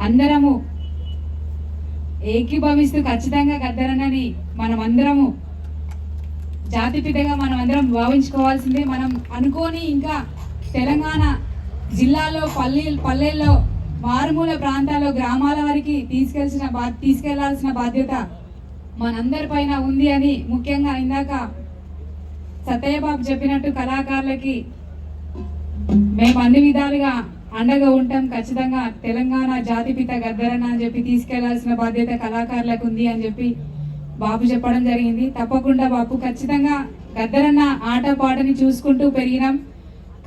అందరము ఏకీభవిస్తూ ఖచ్చితంగా గద్దరన్నని మనమందరము జాతిపితగా మనం అందరం భావించుకోవాల్సిందే. మనం అనుకోని ఇంకా తెలంగాణ జిల్లాలో పల్లెల్లో మారుమూల ప్రాంతాల్లో గ్రామాల వరకు తీసుకెళ్లాల్సిన బాధ్యత మనందరిపైన ఉంది అని ముఖ్యంగా ఇందాక సత్తయ్య బాబు చెప్పినట్టు కళాకారులకి మేము అన్ని విధాలుగా అండగా ఉంటాం. ఖచ్చితంగా తెలంగాణ జాతిపిత గద్దరన్న అని చెప్పి తీసుకెళ్లాల్సిన బాధ్యత కళాకారులకు ఉంది అని చెప్పి బాబు చెప్పడం జరిగింది. తప్పకుండా బాబు ఖచ్చితంగా గద్దరన్న ఆట పాటని చూసుకుంటూ పెరిగినాం,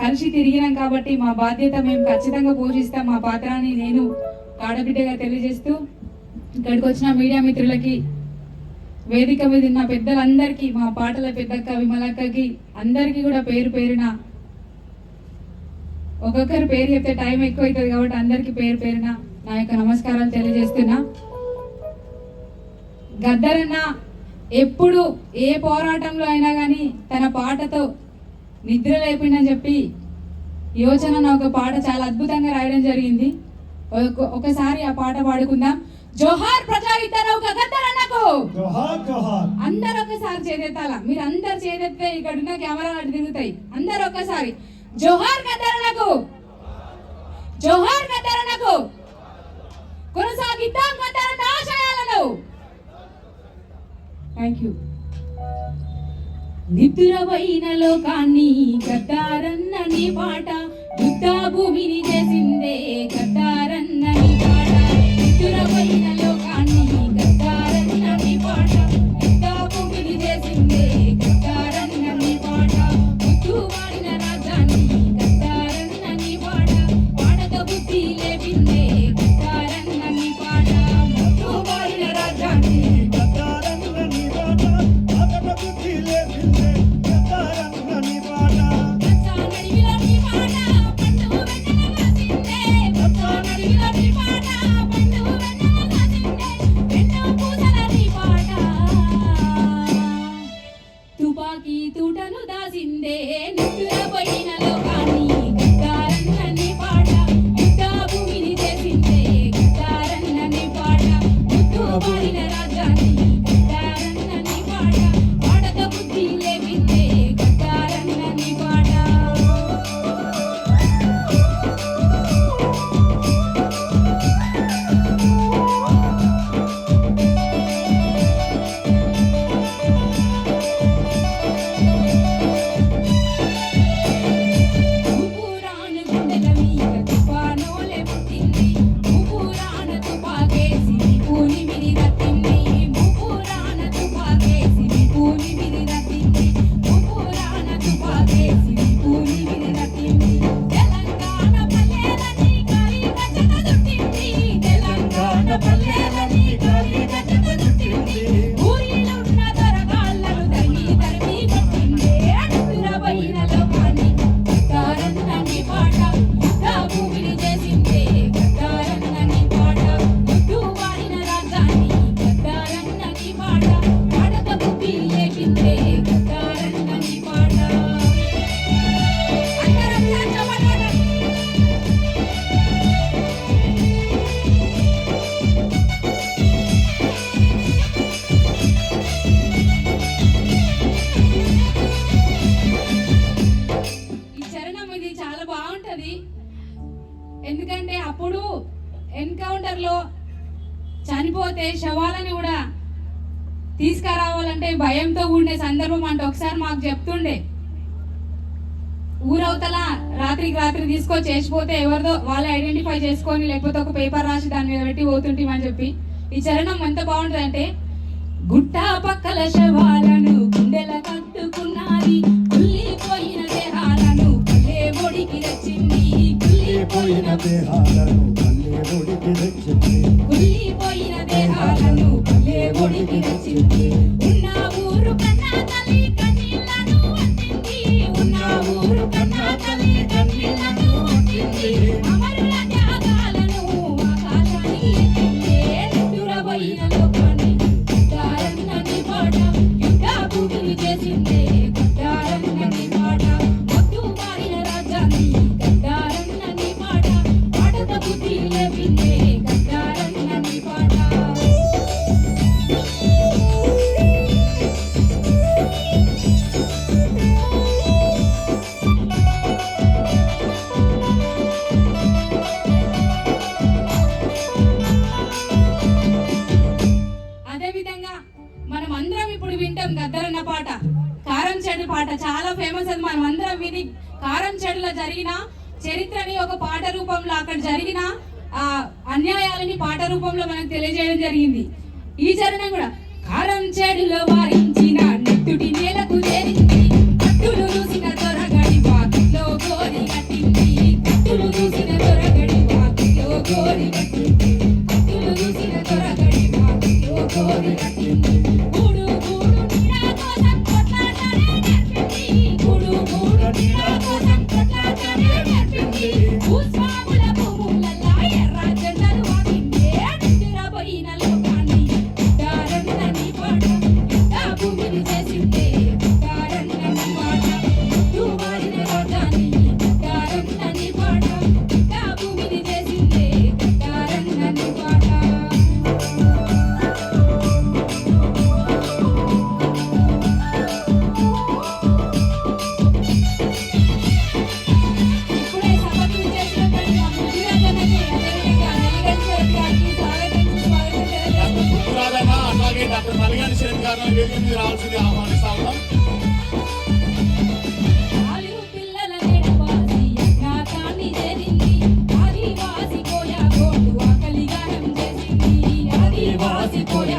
కలిసి తిరిగినాం కాబట్టి మా బాధ్యత మేము ఖచ్చితంగా పోషిస్తాం. మా పాత్రాన్ని నేను ఆడబిడ్డగా తెలియజేస్తూ ఇక్కడికి వచ్చిన మీడియా మిత్రులకి, వేదిక మీద ఉన్న పెద్దలందరికీ, మా పాటల పెద్దక్క విమలక్కకి అందరికీ కూడా పేరు పేరున ఒక్కొక్కరు పేరు చెప్తే టైం ఎక్కువ అవుతుంది కాబట్టి అందరికీ పేరు పేరున నా యొక్క నమస్కారాలు తెలియజేస్తున్నా. గద్దరన్న ఎప్పుడు ఏ పోరాటంలో అయినా కానీ తన పాటతో నిద్ర లేపిండని చెప్పి యోచన ఒక పాట చాలా అద్భుతంగా రాయడం జరిగింది. ఒకసారి ఆ పాట పాడుకుందాం. జోహార్ ప్రజాహిత నౌక గద్దరన్నకు జోహార్ జోహార్. అందరూ ఒకసారి చేదెత్తాల. మీరు అందరు చేదెత్తే ఇక్కడ ఉన్న కెమెరాలు అటు తిరుగుతాయి. అందరూ ఒక్కసారి జోహార్ గద్దరన్నకు, జోహార్ గద్దరన్నకు, కొనసాగిద్దాం గద్దరన్న ఆశయాలను. Thank you. నిద్రపోయిన లోకాన్ని గద్దారన్నని పాట, యుద్ధ భూమిని చేసిందే గద్దారన్నని పాట. నిద్రపోయిన లోకాన్ని గద్దారన్నని పాట, యుద్ధ భూమిని చేసిందే గద్దారన్నని పాట. ముద్దు వాడిన రాజాన్ని గద్దారన్నని పాట, పాటతో బుద్ధి లేపిందే గద్దారన్నని పాట. ముద్దు వాడిన రాజాన్ని తూటను దాసిందే నిద్రపోయిన లోకాన్ని గద్దారన్నని పాట, యుద్ధ భూమిని చేసిందే గద్దారన్నని పాట. ముద్దు పాడిన రాజాన్ని గద్దారన్నని పాట, పాటతో బుద్ధి లేపిందే గద్దారన్నని పాట. ఎందుకంటే అప్పుడు ఎన్కౌంటర్ లో చనిపోతే శవాలని కూడా తీసుకురావాలంటే భయంతో ఉండే సందర్భం అంటే ఒకసారి మాకు చెప్తుండే, ఊరవతల రాత్రి తీసుకొచ్చి చేసిపోతే ఎవరిదో వాళ్ళే ఐడెంటిఫై చేసుకొని లేకపోతే ఒక పేపర్ రాసి దాని మీద పెట్టి పోతుంటామని చెప్పి. ఈ చరణం ఎంత బాగుంటుంది అంటే, గుట్టా పక్కల శవాలను గుండెల కట్టుకున్నది, కుళ్ళిపోయిన దేహాలను కల్లే ఒడికి తెచ్చింది, కుళ్ళిపోయిన దేహాలను కల్లే ఒడికి తెచ్చింది, కుళ్ళిపోయిన దేహాలను కల్లే ఒడికి తెచ్చింది. ఉన్న ఊరు కన్నా తల్లి కన్నీళ్లను వచ్చింది, ఉన్న ఊరు కన్నా తల్లి కన్నీళ్లను వచ్చింది. అమరుల త్యాగాలను ఆకాశానికి ఎత్తిందే నిద్రపోయిన లోకాన్ని గద్దారన్నని పాట, యుద్ధ భూమిని చేసిందే గద్దారన్నని పాట. మొద్దు మారిన రాజ్యాన్ని గద్దారన్నని పాట, పాటత బుద్ధి లేపిందే చెడులో జరిగిన చరిత్రని ఒక పాట రూపంలో అక్కడ జరిగిన ఆ అన్యాయాలని పాట రూపంలో మనకు తెలియజేయడం జరిగింది. ఈ చరణం కూడా కారం చెడులో వారించిన నెత్తుటి నేలకు చేరింది, కట్టులు చూసిన దొరగడి వాకిట్లో గోరి కట్టింది, కట్టులు చూసిన దొరగడి వాకిట్లో గోరి కట్టింది, కట్టులు చూసిన దొరగడి వాకిట్లో గోరి కట్టింది. గూడు గూడు నీడా కోసం కొట్లాడనే నేర్పింది, గూడు గూడు నీడా కోసం కొట్లాడనే నేర్పింది, భూస్వాముల భూములల్లా ఎర్ర జెండలు వాగిందే, నిద్రపోయిన లోకాన్ని ఉద్దారన్న నీ పాట ఎంత భూమిని చేసిందే, ఉద్దారన్న నీ పాట దువారిన రాజాని ఉద్దారన్న నీ పాట ఎంత భూమిని చేసిందే, ఉద్దారన్న నీ పాట. ఇప్పుడే సభకు చేసినటువంటి మా బుద్ధిరాజన్నకి అదేవిధంగా నెల్లిగంటి శరత్ గారికి స్వాగతం తెలియజేస్తున్నాం. గురురాజన్న అట్లాగే డాక్టర్ మల్లిగాని శరత్ గారిని వేదిక మీద రావాల్సింది ఆహ్వానిస్తా ఉన్నాం. ఆలు పిల్లల నెడవాసి అజ్ఞాతాన్ని చేరింది, ఆదివాసి కోయ గోడు ఆకలిగానం చేసింది, ఆదివాసి కోయ